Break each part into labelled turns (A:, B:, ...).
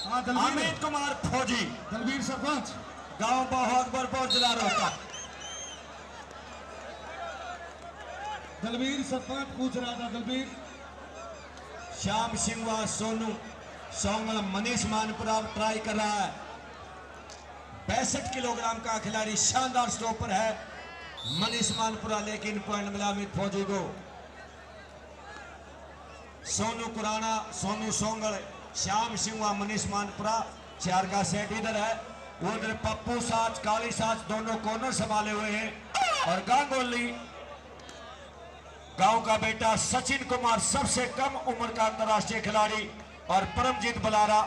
A: अमित कुमार फौजी,
B: दलवीर सरपंच,
A: गांव बहुअकबरपुर, जिला रोहतक।
B: दलवीर सरपंच पूछ रहा था। दलवीर
A: श्याम सिंह व सोनू सोंगल, मनीष मानपुरा ट्राई कर रहा है। 65 किलोग्राम का खिलाड़ी, शानदार स्टॉपर है मनीष मानपुरा, लेकिन पॉइंट मिला अमित फौजी को। सोनू कुराना, सोनू सोंगल, श्याम सिंह व मनीष मानपुरा, 4 का सेट इधर है। उधर पप्पू साच, काली साच दोनों कॉर्नर संभाले हुए हैं। और गांगोली गांव का बेटा सचिन कुमार, सबसे कम उम्र का अंतरराष्ट्रीय खिलाड़ी, और परमजीत बलारा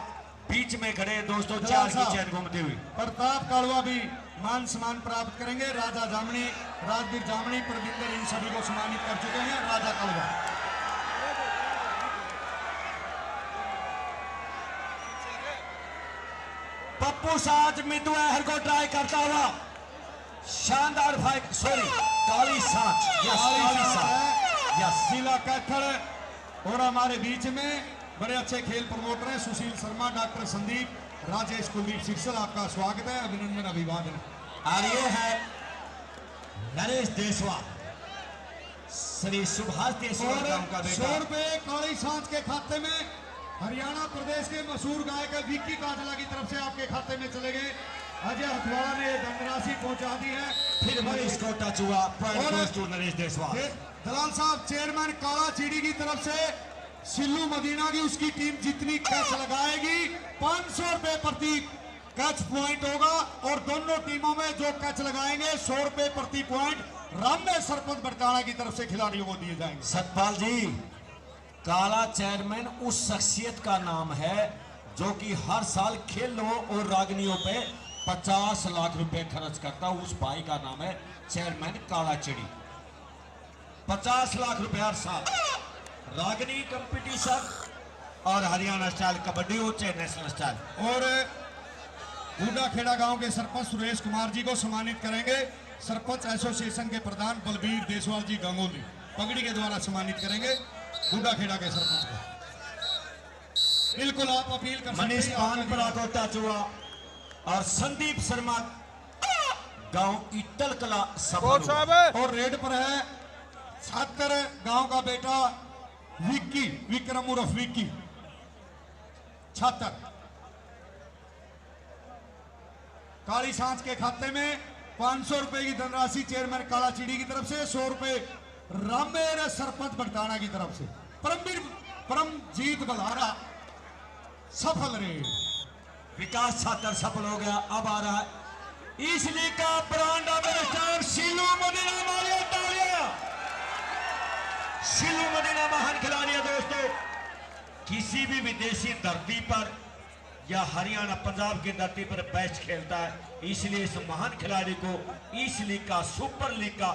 A: बीच में खड़े दोस्तों, 4 की चैन घूमती हुई।
B: प्रताप कालवा भी मान सम्मान प्राप्त करेंगे। राजा जामनी, राजवीर जामनी, प्रविंदर, इन सभी को सम्मानित कर चुके हैं। राजा कालवा,
A: पप्पू साज मितु अहर को ट्राई करता हुआ, शानदार फाइट, सॉरी काली साच, यस काली साच, यस।
B: शीला कैथड़ और हमारे बीच में बड़े अच्छे खेल प्रमोटर हैं सुशील शर्मा, डॉक्टर संदीप, राजेश, कुलदीप सिक्सल, आपका स्वागत है, अभिनंदन, अभिवादन।
A: और ये है नरेश देशवाल, श्री सुभाष देशवाल गांव का बेटा।
B: 100 रुपए काली सांच के खाते में हरियाणा प्रदेश के मशहूर गायक विक्की काजला की तरफ से आपके खाते में चले गए। अजय हथवाड़ा ने धनराशि पहुंचा दी है।
A: फिर मनीष को टच हुआ, point goes to Naresh Deswal.
B: Dalal साहब, चेयरमैन काला चीड़ी की तरफ से सिल्लू मदीना की उसकी टीम जितनी कैच लगाएगी 500 रुपए प्रति कैच पॉइंट होगा, और दोनों टीमों में जो कैच लगाएंगे 100 रुपए प्रति पॉइंट रामने सरपंच बड़काना की तरफ से खिलाड़ियों को दिए जाएंगे।
A: सतपाल जी, काला चेयरमैन उस शख्सियत का नाम है जो कि हर साल खेलों और रागनियों पे 50 लाख रुपए खर्च करता है। उस भाई का नाम है चेयरमैन काला चिड़ी। 50 लाख रुपए हर साल, रागनी कंपटीशन और हरियाणा स्टाइल कबड्डी हो चाहे नेशनल स्टाइल।
B: और बूढ़ा खेड़ा गांव के सरपंच सुरेश कुमार जी को सम्मानित करेंगे। सरपंच एसोसिएशन के प्रधान बलबीर देशवाल जी गंगोली पगड़ी के द्वारा सम्मानित करेंगे बूढ़ा खेड़ा के सरपंच को। बिल्कुल आप अपील कर सकते हैं।
A: मनीष मानपुरा को टच हुआ, और संदीप शर्मा गांव इटल कला सफल हुआ।
B: और रेड पर है छात्र गांव का बेटा विक्की, विक्रम उर्फ विक्की, छात्र। काली सांच के खाते में 500 रुपए की धनराशि चेयरमैन काला चीड़ी की तरफ से, 100 रुपए रामेर सरपंच बड़काना की तरफ से। परमजीत बलारा सफल रहे।
A: विकास छात्र सफल हो गया। अब आ रहा है इस लीग का brand ambassador Sillu Medina, Maria तालियां। सिल्लू मदीना महान खिलाड़ी है दोस्तों, किसी भी विदेशी धरती पर या हरियाणा पंजाब की धरती पर बेस्ट खेलता है, इसलिए इस महान खिलाड़ी को इस लीग का, सुपर लीग का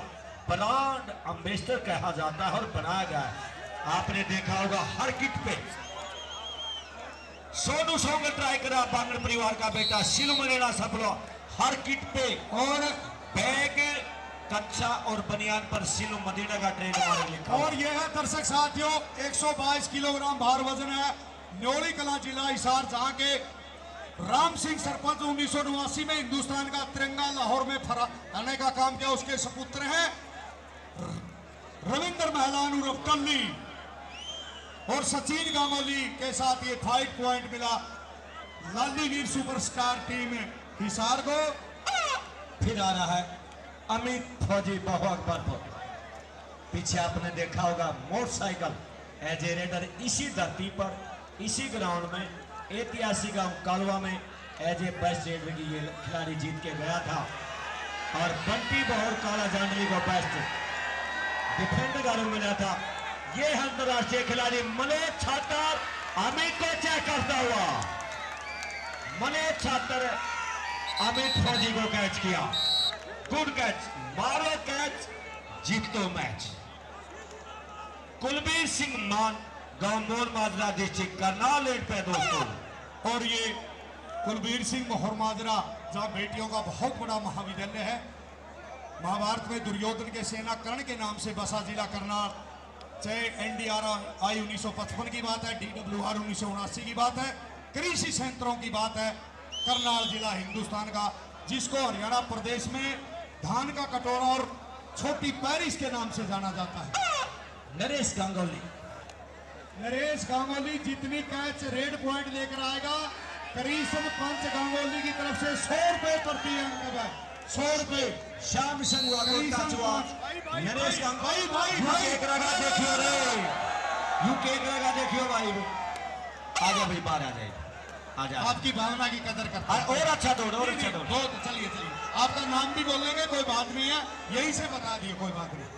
A: ब्रांड एम्बेसडर कहा जाता है और बनाया गया है। आपने देखा होगा हर किट पे सोनू सोंगल ट्राई करा, बांगड़ परिवार का बेटा सिल्लू मदीना सफल, हर किट पे और बैग कच्चा और बनियान पर सिल्लू मदीना का ट्रेडमार्क लिखा।
B: और यह है दर्शक साथियों 122 किलोग्राम भार वजन है, न्योली कला जिला हिसार, जहां के राम सिंह सरपंच 1989 में हिंदुस्तान का तिरंगा लाहौर में फहराने का काम किया। उसके सपुत्र हैं रविंद्र महलान उर्फ टल्ली, और सचिन गांगोली के साथ ये फाइट पॉइंट मिला लाली वीर सुपरस्टार टीम हिसार को।
A: फिर आ रहा है अमित फौजी बहुअकबरपुर। पीछे आपने देखा होगा मोटरसाइकिल एज ए रेडर, इसी धरती पर, इसी ग्राउंड में, ऐतिहासिक गांव कालवा में एज ए बेस्ट रेडर की ये खिलाड़ी जीत के गया था। और बंटी बहर काला जांडली को बेस्ट डिफेंडर का रूप मिला था। ये अंतरराष्ट्रीय खिलाड़ी मनोज छात्र अमित को चेक करता हुआ, मनोज छात्र अमित फौजी को कैच किया। गुड कैच, मारो कैच, जीतो मैच। कुलबीर सिंह मान, गांव मोर माजरा, डिस्ट्रिक्ट करनाल पे दोस्तों।
B: और ये कुलबीर सिंह मोहर माजरा जहाँ बेटियों का बहुत बड़ा महाविद्यालय है। महाभारत में दुर्योधन के सेना कर्ण के नाम से बसा जिला करनाल, चाहे NDRI 1955 की बात है, DWR 1979 की बात है, कृषि संयंत्रों की बात है। करनाल जिला हिंदुस्तान का, जिसको हरियाणा प्रदेश में धान का कटोरा और छोटी पेरिस के नाम से जाना जाता है।
A: नरेश गांगुली,
B: नरेश गांगुली जितनी कैच रेड पॉइंट लेकर आएगा, करिश्म पंच गांगुली की तरफ से 100 रुपए प्रति अंक है। 100 रुपए।
A: श्याम संगवा को ताचवा नरेश गांगुली
B: भाई
A: केक लगा देखियो रे, यू केक लगा देखियो भाई। आजा भाई, बाहर आ जाए, आजा।
B: आपकी भावना की कदर करता है।
A: और अच्छा दौड़, और अच्छा दौड़।
B: बहुत चलिए चलिए, आपका नाम भी बोलेंगे, कोई बात नहीं है, यही से बता दिए, कोई बात नहीं।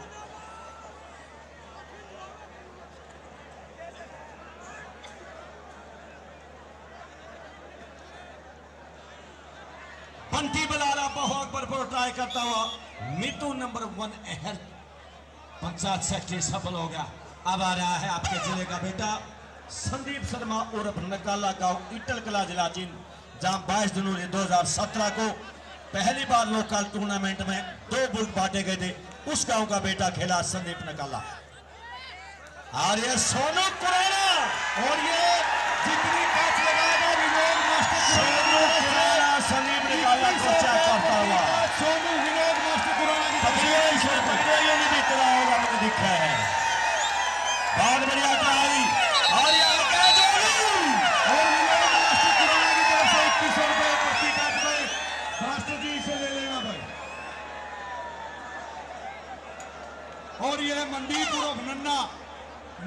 A: बंटी बलाला बहुत पर ट्राई करता हुआ मितु नंबर 1 अहर पंचायत सेक्रेटरी सफल हो गया। अब आ रहा है आपके जिले का बेटा संदीप शर्मा उर्फ नकाला गांव इटल कला जिला जींद, जहां 22 जनवरी 2017 को पहली बार लोकल टूर्नामेंट में 2 बुल्क बांटे गए थे। उस गांव का बेटा खेला संदीप नकाला। और ये सोनू कुराना,
B: और ये जितनी कैच लगाएगा विनोद मास्टर
A: सोनू कुराना संदीप नकाला को चेक करता हुआ।
B: सोनू विनोद मास्टर कुराना की तरफ से
A: ये नहीं दिख रहा होगा, मुझे दिखा है। बहुत बढ़िया ट्राई, और ये कैच
B: और विनोद मास्टर कुराना की तरफ से 2100 रुपए प्रति कैच में। मास्टर जी इसे ले लेना भाई। और यह मंदीप उर्फ नन्ना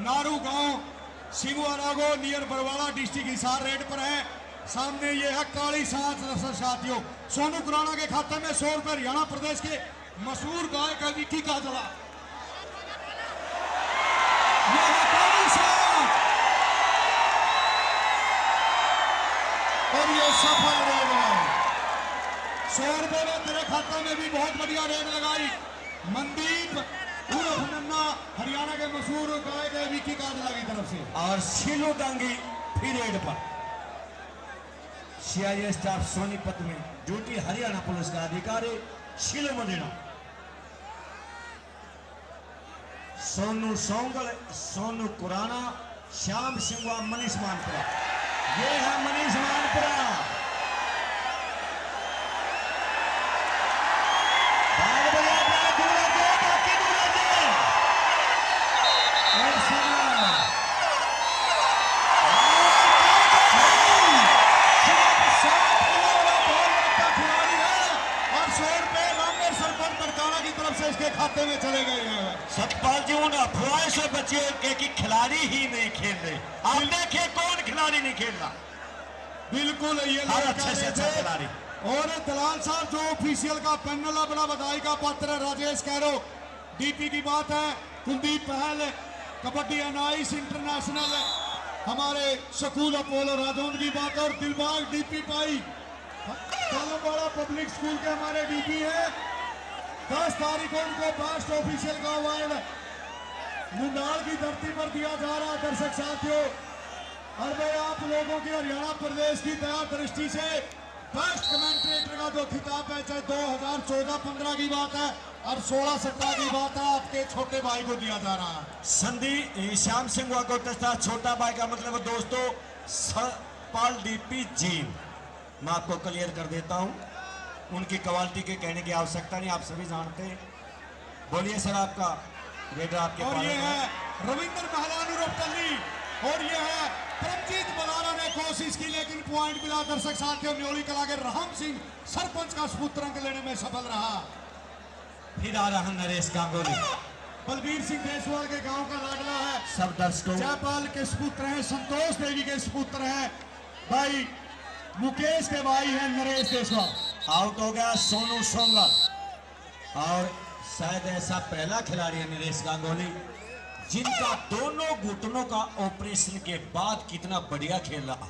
B: नारू गांव सिंगवारागो near Barwala district Hisar raid पर है। सामने ये है काली सांस रसद साथियों। सोनू कुराना के खाते में 100 रुपए हरियाणा प्रदेश के मशहूर गायक विक्की काजला। ये है काली सांस, और ये सफल रेड है। 100 रुपए में तेरे खाते में भी बहुत बढ़िया रेड लगाई। मनदीप उर्फ नन्ना हरियाणा के मशहूर गायक है विक्की काजला की तरफ से।
A: और शिलू डांगी फिर रेड पर। सीआईए स्टाफ सोनीपत में ड्यूटी हरियाणा पुलिस का अधिकारी शिलू मदीना। सोनू सोंगल, सोनू कुराना, श्याम सिंगवा, मनीष मानपुरा। ये है मनीष मानपुरा।
B: इसके खाते में चले गए हैं।
A: सतपाल जी उन अफवाह से बचे कि खिलाड़ी ही नहीं खेल रहे। आप देखिए कौन खिलाड़ी नहीं खेल रहा।
B: बिल्कुल ये
A: अच्छे से अच्छा खिलाड़ी।
B: और दलाल साहब जो ऑफिशियल का पैनल है, बड़ा बधाई का पात्र है राजेश कैरो। डीपी की बात है कुलदीप पहल, कबड्डी अनाइस इंटरनेशनल हमारे स्कूल अपोलो राजौंद की बात, और दिलबाग डीपी पाई कालमवाड़ा पब्लिक स्कूल के हमारे डीपी है। 10 तारीख को उनको बेस्ट ऑफिशियल का अवार्ड मुंडाल की धरती पर दिया जा रहा है। दर्शक साथियों, और भाई आप लोगों की हरियाणा प्रदेश की दया दृष्टि से बेस्ट कमेंटेटर का जो खिताब है, चाहे 2014-15 की बात है और 16-17 की बात है, आपके छोटे भाई को दिया जा रहा है।
A: संदीप श्याम सिंह को टचता छोटा भाई का मतलब दोस्तों सतपाल डीपी जीन। मैं आपको क्लियर कर देता हूं, उनकी क्वालिटी के कहने की आवश्यकता नहीं, आप सभी जानते हैं। बोलिए सर, आपका रेडर आपके
B: और ये है रविंद्र महलान टल्ली, और ये है परमजीत बलारा ने कोशिश की लेकिन पॉइंट मिला। दर्शक साथियों, न्योली कला के राम सिंह सरपंच का सपुत्र अंक लेने में सफल रहा।
A: फिर आ रहा नरेश गांगुली,
B: बलबीर सिंह देशवाल के गांव का लाडला है।
A: सब दर्शकों,
B: जयपाल के सपुत्र हैं, संतोष देवी के सपुत्र हैं, भाई मुकेश के भाई हैं नरेश देशवाल।
A: आउट हो गया सोनू सोंगल, और शायद ऐसा पहला खिलाड़ी है नरेश गांगुली जिनका दोनों घुटनों का ऑपरेशन के बाद कितना बढ़िया खेल रहा।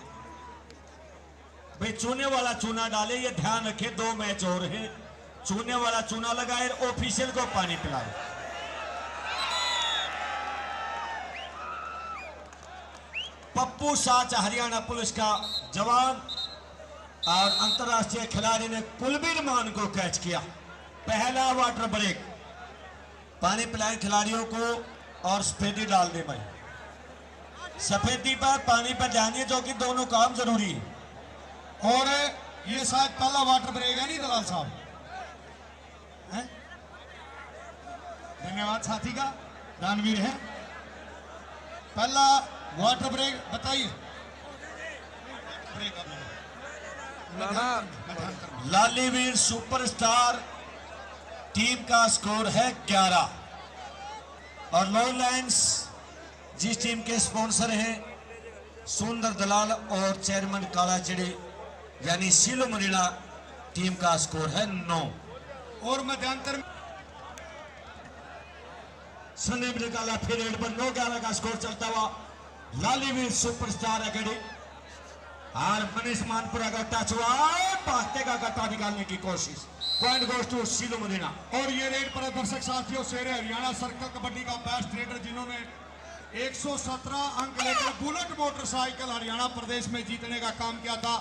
A: भाई चूने वाला चूना डाले, ये ध्यान रखे 2 मैच और है। चूने वाला चूना लगाए, ऑफिशियल को पानी पिलाए। पप्पू साच हरियाणा पुलिस का जवान और अंतरराष्ट्रीय खिलाड़ी ने कुलबीर मान को कैच किया। पहला वाटर ब्रेक, पानी पिलाए खिलाड़ियों को और स्पेडी डाल दे भाई। सफेदी पर पानी पर जानिए, जो कि दोनों काम जरूरी है।
B: और ये शायद पहला वाटर ब्रेक है नहीं दलाल साहब? हैं? धन्यवाद साथी का, दानवीर है। पहला वाटर ब्रेक बताइए। ब्रेक
A: लालीवीर सुपरस्टार टीम का स्कोर है 11 और लॉयलैंड्स जिस टीम के स्पॉन्सर हैं सुंदर दलाल और चेयरमैन कालाचिड़ी यानी सिलो मरीना टीम का स्कोर है 9।
B: और मध्यांतर
A: संदीप निकाला फिर एड पर 9-11 का स्कोर चलता हुआ लालीवीर सुपरस्टार अकेडमी और मनीष मानपुरा का टच हुआ, पास्ते का गट्टा निकालने की कोशिश। Point goes to Silo Medina.
B: और ये रेड पर दर्शक साथियों शेर हरियाणा सर्कल कबड्डी का बेस्ट रेडर जिन्होंने 117 अंक लेकर बुलेट मोटरसाइकिल हरियाणा प्रदेश में जीतने का काम किया था।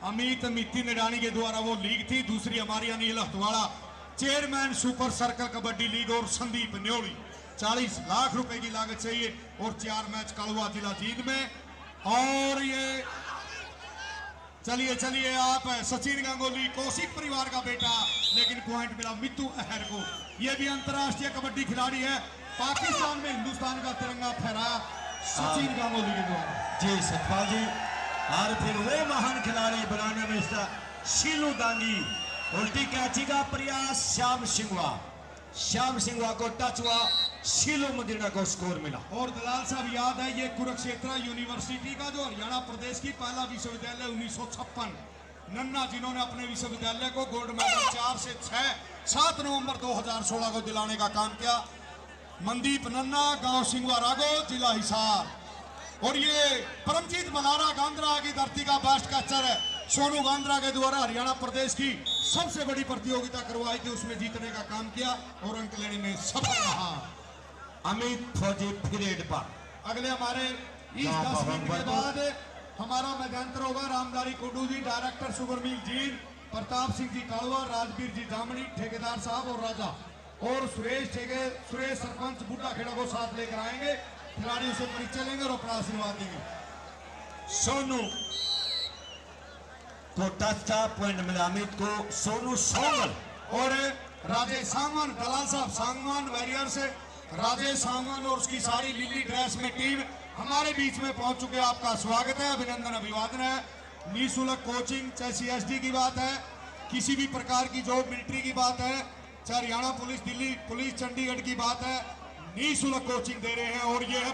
B: अमित मित्ती निडानी के द्वारा वो लीग थी। दूसरी हमारी Anil Hathwada chairman super circle kabaddi league और संदीप न्योली 40 लाख रुपए की लागत चाहिए और 4 मैच कड़वा जिला जीत में। और ये चलिए चलिए आप सचिन गांगुली कौशिक परिवार का बेटा, लेकिन पॉइंट मिला मित्तू अहर को। ये भी अंतरराष्ट्रीय कबड्डी खिलाड़ी है। पाकिस्तान में हिंदुस्तान का तिरंगा फहराया सचिन गांगुली के द्वारा।
A: जी सतपाल जी। और फिर वे महान खिलाड़ी बनाने में शीलू दांगी उल्टी कैची का प्रयास श्याम सिंघवा को टच हुआ, शीलू मदीना को स्कोर मिला।
B: और दलाल साहब याद है ये कुरुक्षेत्र यूनिवर्सिटी का जो हरियाणा प्रदेश की पहला विश्वविद्यालय 1956 नन्ना जिन्होंने अपने विश्वविद्यालय को गोल्ड मेडल 4 से 7 नवंबर 2016 को दिलाने का काम किया। मनदीप नन्ना, गांव सिंघवा रागो, जिला हिसार। और ये परमजीत मलारा गांधरा की धरती का बेस्ट कैचर है। सोनू गांधरा के द्वारा हरियाणा प्रदेश की सबसे बड़ी प्रतियोगिता करवाई थी, उसमें जीतने का काम किया और अंक लेने में सफल रहा।
A: अमित फौजी पीरियड पर
B: अगले हमारे इस 10 मिनट के बाद हमारा मैदान होगा Ramdari Kundu ji, director sugar mill Jind, Pratap Singh ji Kalwa, Rajveer जी दामनी, ठेकेदार साहब और राजा और सुरेश सरपंच बुड्ढा खेड़ा को साथ लेकर आएंगे। खिलाड़ियों से परिचय लेंगे और अपना आशीर्वाद देंगे।
A: सोनू को टच था, पॉइंट मिला अमित को। सोनू सोंगल
B: और राजेश सांगवान, दलाल साहब सांगवान वॉरियर से राजेश सांगवान और उसकी सारी लीली ड्रेस में टीम हमारे बीच में पहुंच चुके। आपका स्वागत है, अभिनंदन अभिवादन है। निःशुल्क कोचिंग, चाहे CSD की बात है, किसी भी प्रकार की जॉब मिलिट्री की बात है, चाहे हरियाणा पुलिस, दिल्ली पुलिस, चंडीगढ़ की बात है, निःशुल्क कोचिंग दे रहे हैं। और ये है